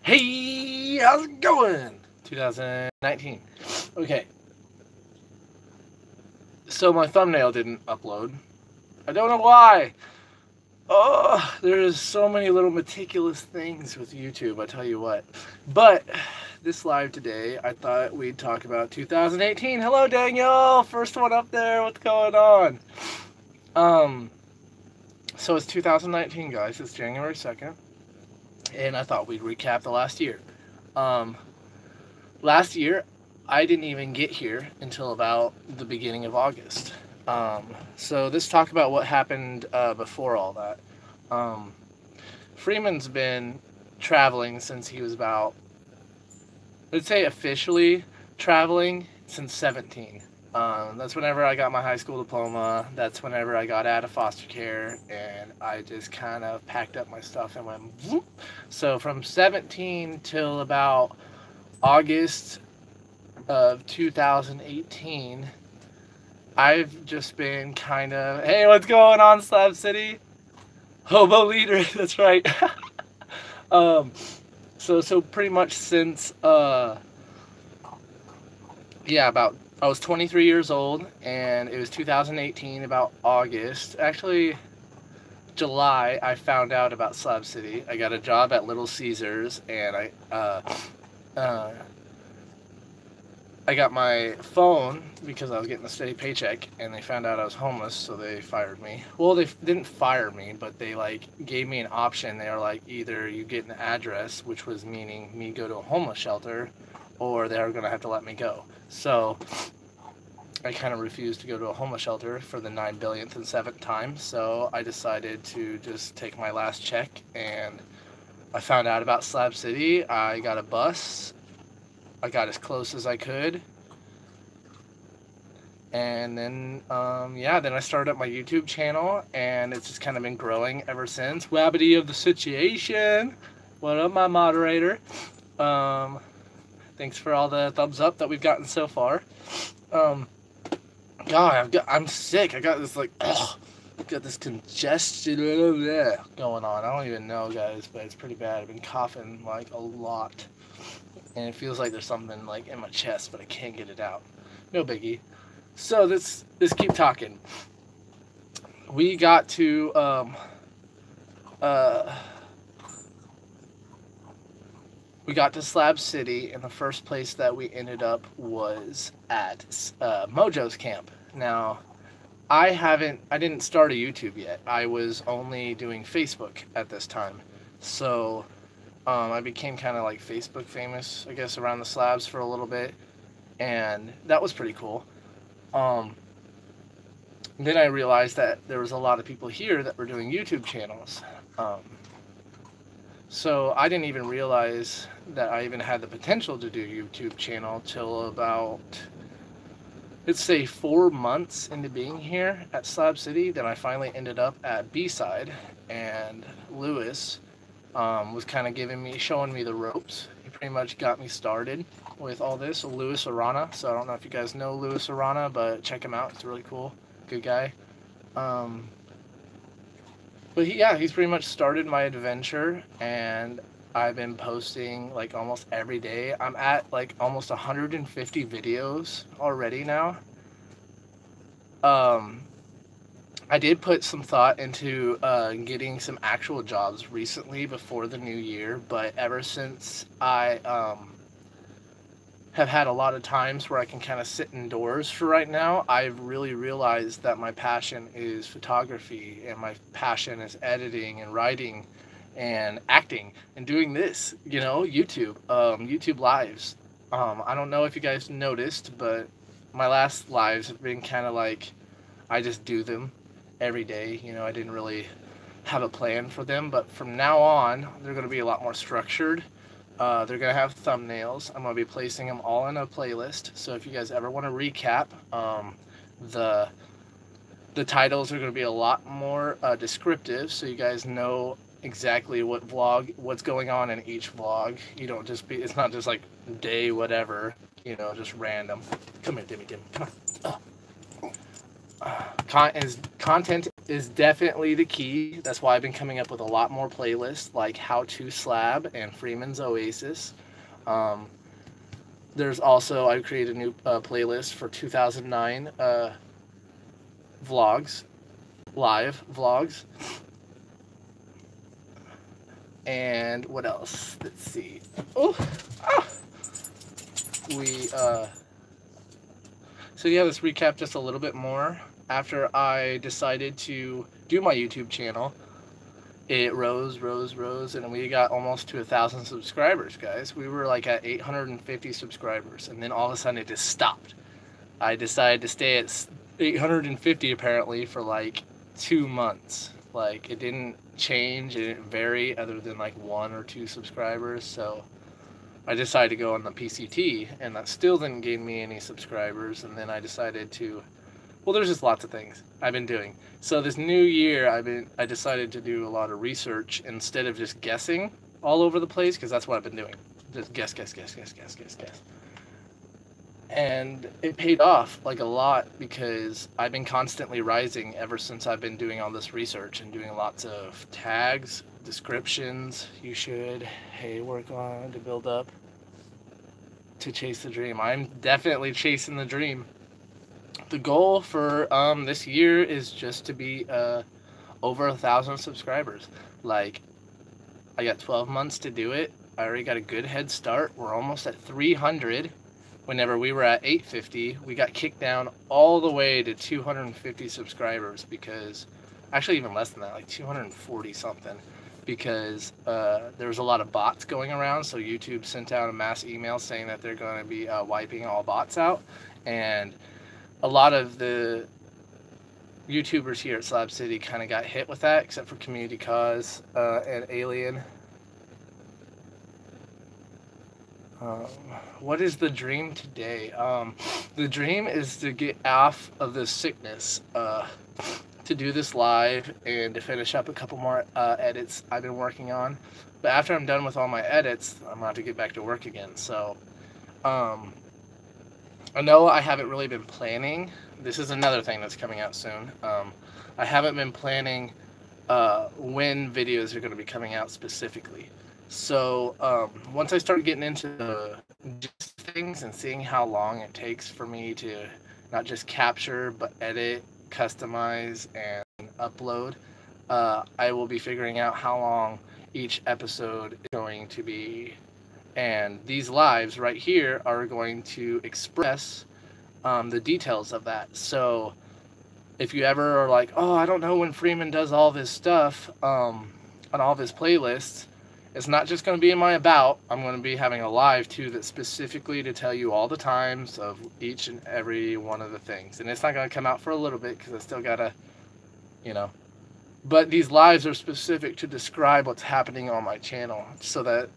Hey, how's it going? 2019. Okay. So my thumbnail didn't upload. I don't know why. Oh, there's so many little meticulous things with YouTube, I tell you what. But this live today, I thought we'd talk about 2018. Hello, Daniel. First one up there. What's going on? So it's 2019, guys. It's January 2nd. And I thought we'd recap the last year. Last year, I didn't even get here until about the beginning of August. So let's talk about what happened before all that. Freeman's been traveling since he was about, let's say officially traveling since 17. That's whenever I got my high school diploma. That's whenever I got out of foster care, and I just kind of packed up my stuff and went whoop. So from 17 till about August of 2018, I've just been kind of, hey, what's going on, Slab City? Hobo leader, that's right. So pretty much since, about, I was 23 years old, and it was 2018, about August. Actually, July, I found out about Slab City. I got a job at Little Caesars, and I got my phone because I was getting a steady paycheck, and they found out I was homeless, so they fired me. Well, they didn't fire me, but they gave me an option. They were like, either you get an address, which was meaning me go to a homeless shelter, or they were gonna have to let me go. So I kind of refused to go to a homeless shelter for the 9 billionth and 7th time. So I decided to just take my last check, and I found out about Slab City. I got a bus. I got as close as I could, and then then I started up my YouTube channel, and it's just kind of been growing ever since. Wabbity of the situation. What up, my moderator? Thanks for all the thumbs up that we've gotten so far. God, I'm sick. I got this got this congestion going on. I don't even know, guys, but it's pretty bad. I've been coughing a lot. And it feels like there's something in my chest, but I can't get it out. No biggie. So let's keep talking. We got to Slab City, and the first place that we ended up was at Mojo's camp. Now, I didn't start a YouTube yet. I was only doing Facebook at this time. So I became kind of Facebook famous, I guess, around the slabs for a little bit, and that was pretty cool. Then I realized that there was a lot of people here that were doing YouTube channels. So I didn't even realize that I even had the potential to do a YouTube channel till about, let's say, 4 months into being here at Slab City. Then I finally ended up at B-Side, and Lewis was kind of showing me the ropes. He pretty much got me started with all this. Lewis Arana. So I don't know if you guys know Lewis Arana, but check him out. It's really cool. Good guy. But he's pretty much started my adventure, and I've been posting almost every day. I'm at almost 150 videos already now. I did put some thought into getting some actual jobs recently before the new year, but ever since I have had a lot of times where I can kind of sit indoors for right now, I've really realized that my passion is photography, and my passion is editing and writing and acting and doing this, YouTube lives. I don't know if you guys noticed, but my last lives have been kind of I just do them every day. I didn't really have a plan for them, but from now on, they're going to be a lot more structured. They're going to have thumbnails. I'm going to be placing them all in a playlist, so if you guys ever want to recap, the titles are going to be a lot more descriptive, so you guys know exactly what's going on in each vlog. It's not just day whatever, just random. Come here, Dimmy, come on. Content is definitely the key. That's why I've been coming up with a lot more playlists like How to Slab and Freeman's Oasis. There's also, I created a new playlist for 2009 vlogs, live vlogs. And what else? Let's see. Oh, ah! So yeah, let's recap just a little bit more. After I decided to do my YouTube channel, it rose, and we got almost to 1,000 subscribers, guys. We were like at 850 subscribers, and then all of a sudden it just stopped. I decided to stay at 850 apparently for like 2 months. Like, it didn't change, it didn't vary other than like 1 or 2 subscribers. So I decided to go on the PCT, and that still didn't gain me any subscribers. And then I decided to, well, there's just lots of things I've been doing. So this new year, I decided to do a lot of research instead of just guessing all over the place, because that's what I've been doing. Just guess. And it paid off like a lot, because I've been constantly rising ever since I've been doing all this research and doing lots of tags, descriptions. You should, hey, work on to build up to chase the dream. I'm definitely chasing the dream. The goal for this year is just to be over 1,000 subscribers. Like, I got 12 months to do it. I already got a good head start. We're almost at 300. Whenever we were at 850, we got kicked down all the way to 250 subscribers, because, actually even less than that, like 240 something, because there was a lot of bots going around. So YouTube sent out a mass email saying that they're going to be wiping all bots out, and a lot of the YouTubers here at Slab City kind of got hit with that, except for Community Cause and Alien. What is the dream today? The dream is to get off of this sickness, to do this live, and to finish up a couple more edits I've been working on. But after I'm done with all my edits, I'm going to have to get back to work again. So, I know I haven't really been planning. This is another thing that's coming out soon. I haven't been planning when videos are going to be coming out specifically. So once I start getting into just things and seeing how long it takes for me to not just capture, but edit, customize, and upload, I will be figuring out how long each episode is going to be. And these lives right here are going to express the details of that. So if you ever are like, oh, I don't know when Freeman does all this stuff on all of his playlists, it's not just going to be in my about. I'm going to be having a live too that's specifically to tell you all the times of each and every one of the things. And it's not going to come out for a little bit, because I still got to, you know. But these lives are specific to describe what's happening on my channel, so that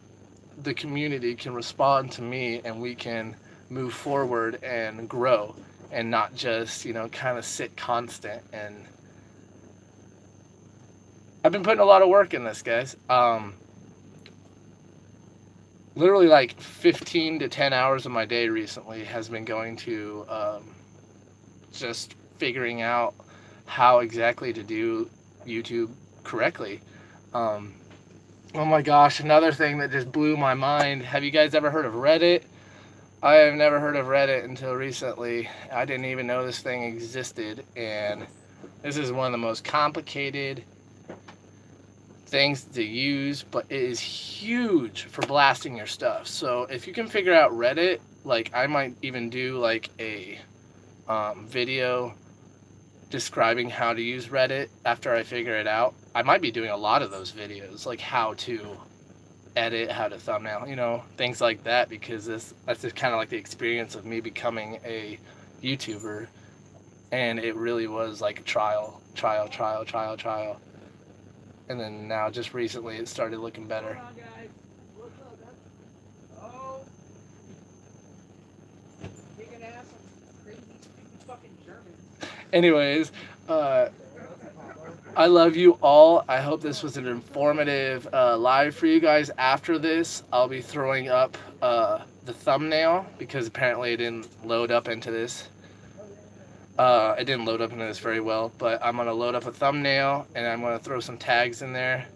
the community can respond to me and we can move forward and grow, and not just, you know, kind of sit constant. And I've been putting a lot of work in this, guys. Literally like 15 to 10 hours of my day recently has been going to just figuring out how exactly to do YouTube correctly. Oh my gosh, another thing that just blew my mind. Have you guys ever heard of Reddit? I have never heard of Reddit until recently. I didn't even know this thing existed, and this is one of the most complicated things to use, but it is huge for blasting your stuff. So if you can figure out Reddit, like I might even do like a video describing how to use Reddit after I figure it out. I might be doing a lot of those videos, like how to edit, how to thumbnail, you know, things like that, because that's just kind of like the experience of me becoming a YouTuber, and it really was like a trial. And then now, just recently, it started looking better. Hold on, guys. What's up, man? Oh. Kicking ass on crazy, stupid fucking Germans. Anyways, I love you all. I hope this was an informative live for you guys. After this, I'll be throwing up the thumbnail, because apparently it didn't load up into this. It didn't load up into this very well, but I'm going to load up a thumbnail and I'm going to throw some tags in there.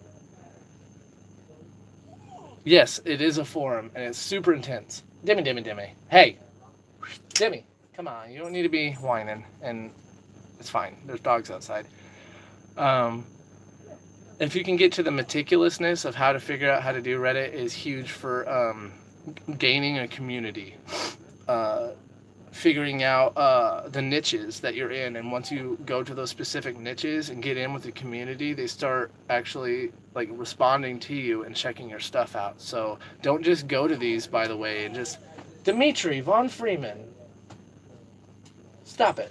Yes, it is a forum and it's super intense. Dimmy. Hey, Dimmy, come on. You don't need to be whining, and it's fine. There's dogs outside. If you can get to the meticulousness of how to figure out how to do Reddit is huge for gaining a community. Figuring out the niches that you're in, and once you go to those specific niches and get in with the community, they start actually like responding to you and checking your stuff out. So don't just go to these, by the way, and just Dimitri von Freeman, stop it.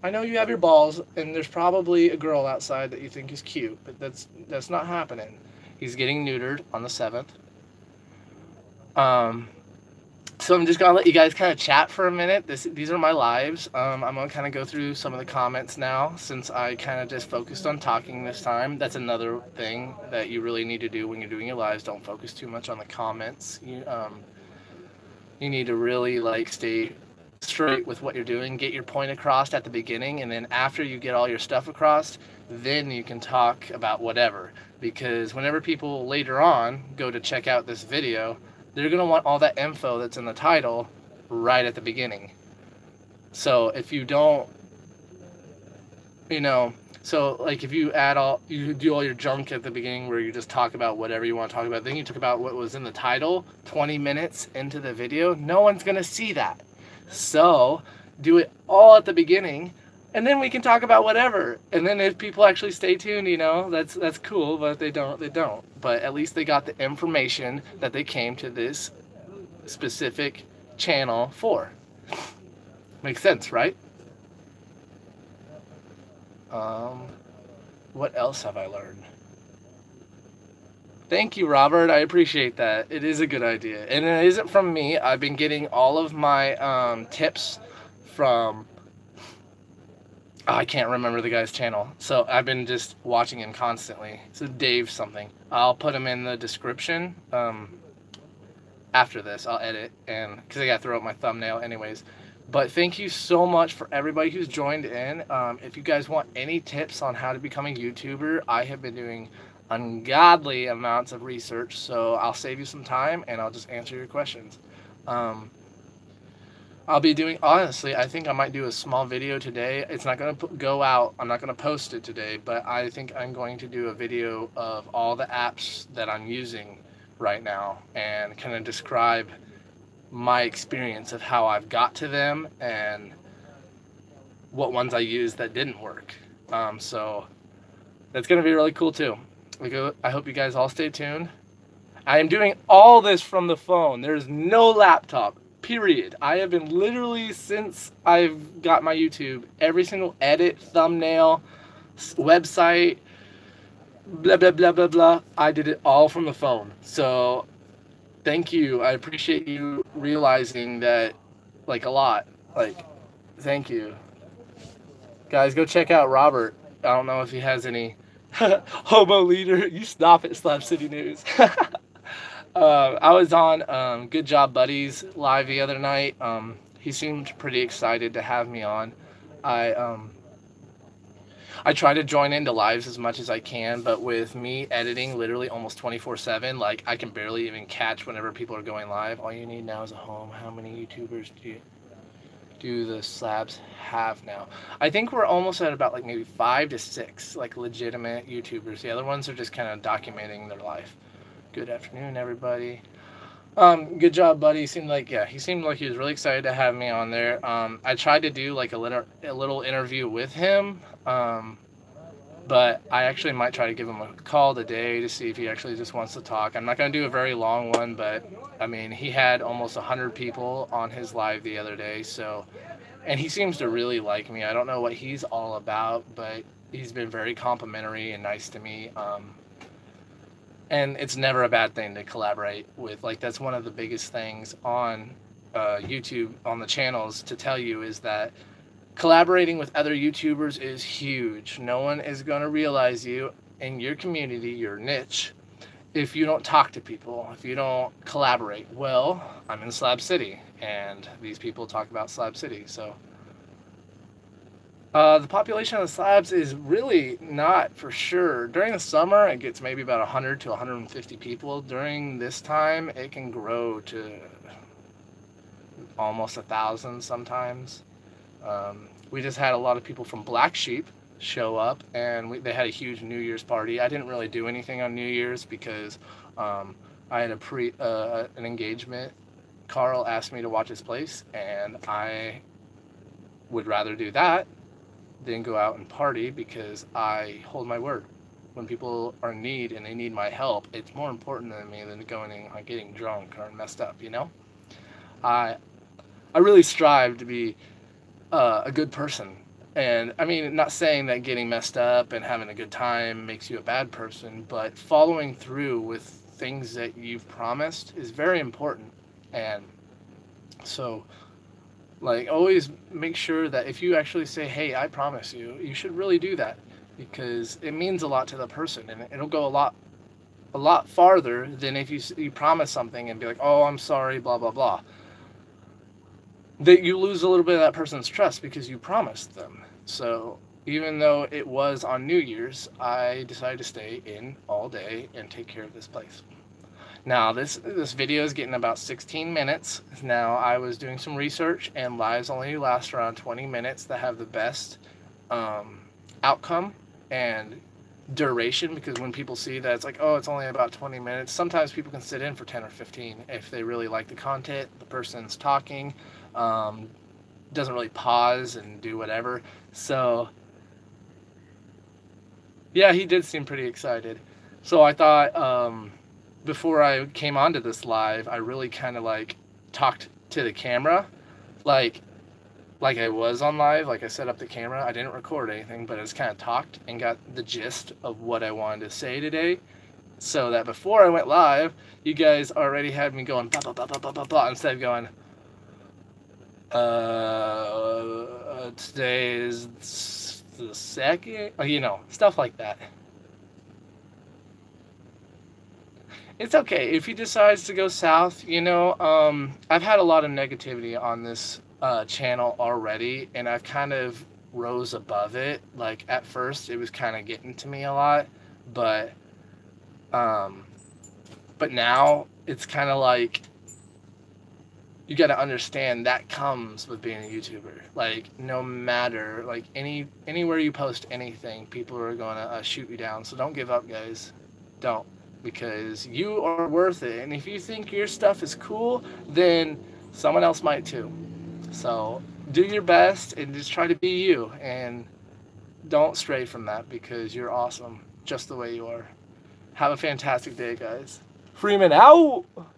I know you have your balls, and there's probably a girl outside that you think is cute, but that's not happening. He's getting neutered on the 7th. So I'm just gonna let you guys kind of chat for a minute. These are my lives. I'm gonna kind of go through some of the comments now, since I kind of just focused on talking this time. That's another thing that you really need to do when you're doing your lives. Don't focus too much on the comments. You need to really like stay straight with what you're doing, get your point across at the beginning, and then after you get all your stuff across, then you can talk about whatever. Because whenever people later on go to check out this video, they're going to want all that info that's in the title right at the beginning. So if you don't, so like if you do all your junk at the beginning where you just talk about whatever you want to talk about, then you talk about what was in the title 20 minutes into the video, no one's going to see that. So do it all at the beginning, and then we can talk about whatever. And then if people actually stay tuned, that's cool. But if they don't, they don't. But at least they got the information that they came to this specific channel for. Makes sense, right? What else have I learned? Thank you, Robert. I appreciate that. It is a good idea. And it isn't from me. I've been getting all of my tips from... I can't remember the guy's channel. So I've been just watching him constantly. So Dave something. I'll put him in the description after this. I'll edit, and because I got to throw up my thumbnail anyways. But thank you so much for everybody who's joined in. If you guys want any tips on how to become a YouTuber, I have been doing ungodly amounts of research, so I'll save you some time and I'll just answer your questions. I'll be doing, honestly, I think I might do a small video today. It's not going to go out, I'm not going to post it today, but I think I'm going to do a video of all the apps that I'm using right now and kind of describe my experience of how I've got to them and what ones I used that didn't work. So that's going to be really cool too. I hope you guys all stay tuned. I am doing all this from the phone. There's no laptop, period. I have been literally, since I've got my YouTube, every single edit, thumbnail, website, blah, blah, blah, blah, blah. I did it all from the phone. So thank you. I appreciate you realizing that, like, a lot. Like, thank you. Guys, go check out Robert. I don't know if he has any... Homo leader, you stop it, Slab City News. I was on Good Job Buddies live the other night. He seemed pretty excited to have me on. I try to join into lives as much as I can, but with me editing literally almost 24/7, like I can barely even catch whenever people are going live. All you need now is a home. How many YouTubers do the Slabs have now? I think we're almost at about like maybe 5 to 6 like legitimate YouTubers. The other ones are just kind of documenting their life. Good afternoon, everybody. Good job, buddy. He seemed like he was really excited to have me on there. I tried to do like a little interview with him, but I actually might try to give him a call today to see if he actually just wants to talk. I'm not going to do a very long one, but I mean, he had almost 100 people on his live the other day, so, and he seems to really like me. I don't know what he's all about, but he's been very complimentary and nice to me. And it's never a bad thing to collaborate with. Like, that's one of the biggest things on YouTube, on the channels, to tell you, is that collaborating with other YouTubers is huge. No one is going to realize you in your community, your niche, if you don't talk to people, if you don't collaborate. Well, I'm in Slab City, and these people talk about Slab City, so The population of the slabs is really not for sure. During the summer, it gets maybe about 100 to 150 people. During this time, it can grow to almost 1,000 sometimes. We just had a lot of people from Black Sheep show up, and they had a huge New Year's party. I didn't really do anything on New Year's because I had an engagement. Carl asked me to watch his place, and I would rather do that than go out and party because I hold my word. When people are in need and they need my help, it's more important to me than going and getting drunk or messed up, you know? I really strive to be a good person. And I mean, not saying that getting messed up and having a good time makes you a bad person, but following through with things that you've promised is very important. And so, like, always make sure that if you actually say, hey, I promise you, you should really do that, because it means a lot to the person, and it'll go a lot farther than if you promise something and be like, oh, I'm sorry, blah, blah, blah. That you lose a little bit of that person's trust because you promised them. So even though it was on New Year's, I decided to stay in all day and take care of this place. Now, this video is getting about 16 minutes. Now, I was doing some research, and lives only last around 20 minutes that have the best outcome and duration, because when people see that it's like, oh, it's only about 20 minutes, sometimes people can sit in for 10 or 15 if they really like the content, the person's talking, doesn't really pause and do whatever. So, yeah, he did seem pretty excited. So I thought, before I came onto this live, I really kind of like talked to the camera, like I was on live. Like, I set up the camera, I didn't record anything, but I just kind of talked and got the gist of what I wanted to say today, so that before I went live, you guys already had me going blah blah blah blah blah blah blah, instead of going today is the 2nd, you know, stuff like that. It's okay if he decides to go south, you know. I've had a lot of negativity on this channel already, and I've kind of rose above it. Like, at first it was kind of getting to me a lot, but now it's kind of like, you got to understand that comes with being a YouTuber. Like, no matter, like, anywhere you post anything, people are going to shoot you down. So don't give up, guys. Don't. Because you are worth it. And if you think your stuff is cool, then someone else might too. So do your best and just try to be you. And don't stray from that, because you're awesome just the way you are. Have a fantastic day, guys. Freeman out!